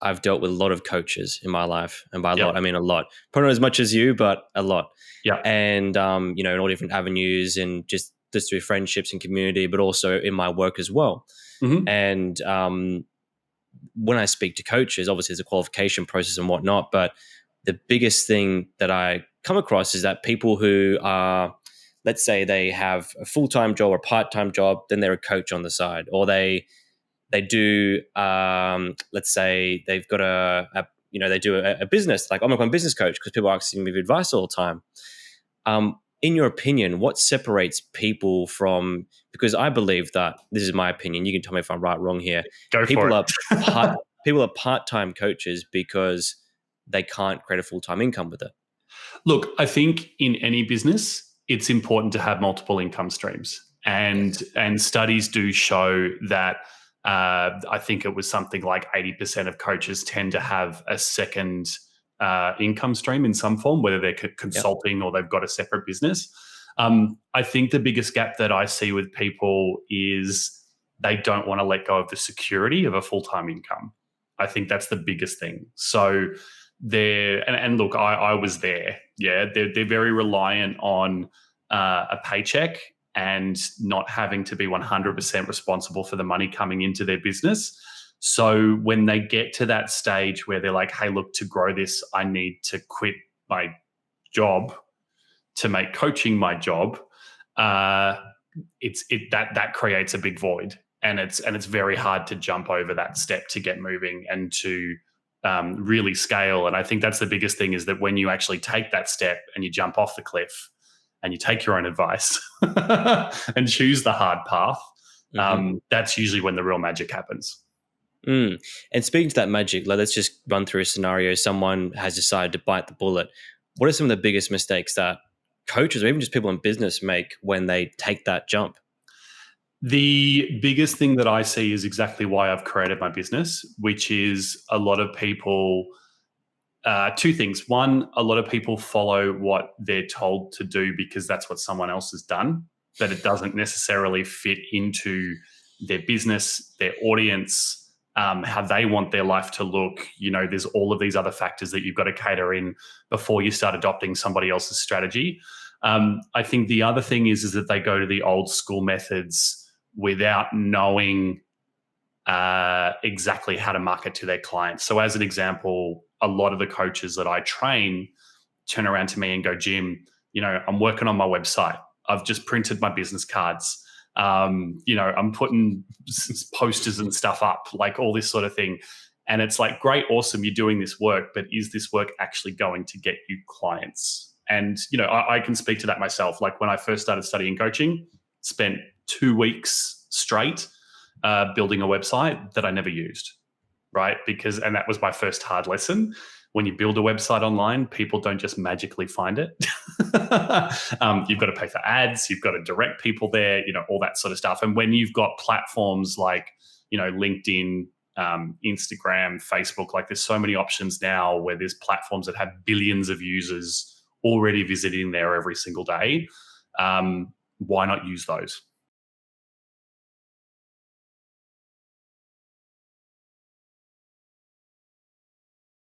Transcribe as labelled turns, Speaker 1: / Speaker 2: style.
Speaker 1: I've dealt with a lot of coaches in my life, and by a
Speaker 2: Yep.
Speaker 1: lot, I mean a lot. Probably not as much as you, but a lot.
Speaker 2: Yeah.
Speaker 1: And in all different avenues, and just through friendships and community, but also in my work as well.
Speaker 2: Mm-hmm.
Speaker 1: And when I speak to coaches, obviously there's a qualification process and whatnot, but the biggest thing that I come across is that people who are, let's say they have a full-time job or a part-time job, then they're a coach on the side, or they do, let's say they've got they do a business, like I'm a business coach because people are asking me for advice all the time. In your opinion, what separates people from, because I believe that, this is my opinion, you can tell me if I'm right or wrong here.
Speaker 2: Go for it.
Speaker 1: People are part-time coaches because they can't create a full-time income with it.
Speaker 2: Look, I think in any business, it's important to have multiple income streams. And studies do show that I think it was something like 80% of coaches tend to have a second income stream in some form, whether they're consulting or they've got a separate business. I think the biggest gap that I see with people is they don't want to let go of the security of a full-time income. I think that's the biggest thing. So and look, I was there. Yeah, they're very reliant on a paycheck and not having to be 100% responsible for the money coming into their business. So when they get to that stage where they're like, hey, look, to grow this, I need to quit my job to make coaching my job, that creates a big void. And it's very hard to jump over that step to get moving and to really scale. And I think that's the biggest thing, is that when you actually take that step and you jump off the cliff and you take your own advice and choose the hard path, that's usually when the real magic happens.
Speaker 1: And speaking to that magic, let's just run through a scenario. Someone has decided to bite the bullet. What are some of the biggest mistakes that coaches or even just people in business make when they take that jump?
Speaker 2: The biggest thing that I see is exactly why I've created my business, which is a lot of people, two things. One, a lot of people follow what they're told to do because that's what someone else has done, but it doesn't necessarily fit into their business, their audience, how they want their life to look. There's all of these other factors that you've got to cater in before you start adopting somebody else's strategy. I think the other thing is that they go to the old school methods without knowing exactly how to market to their clients. So as an example, a lot of the coaches that I train turn around to me and go, Jim, I'm working on my website. I've just printed my business cards. I'm putting posters and stuff up, like all this sort of thing. And it's like, great, awesome, you're doing this work, but is this work actually going to get you clients? And, I can speak to that myself. Like when I first started studying coaching, spent 2 weeks straight building a website that I never used, right? And that was my first hard lesson. When you build a website online, people don't just magically find it. You've got to pay for ads. You've got to direct people there, all that sort of stuff. And when you've got platforms like, LinkedIn, Instagram, Facebook, like there's so many options now where there's platforms that have billions of users already visiting there every single day. Why not use those?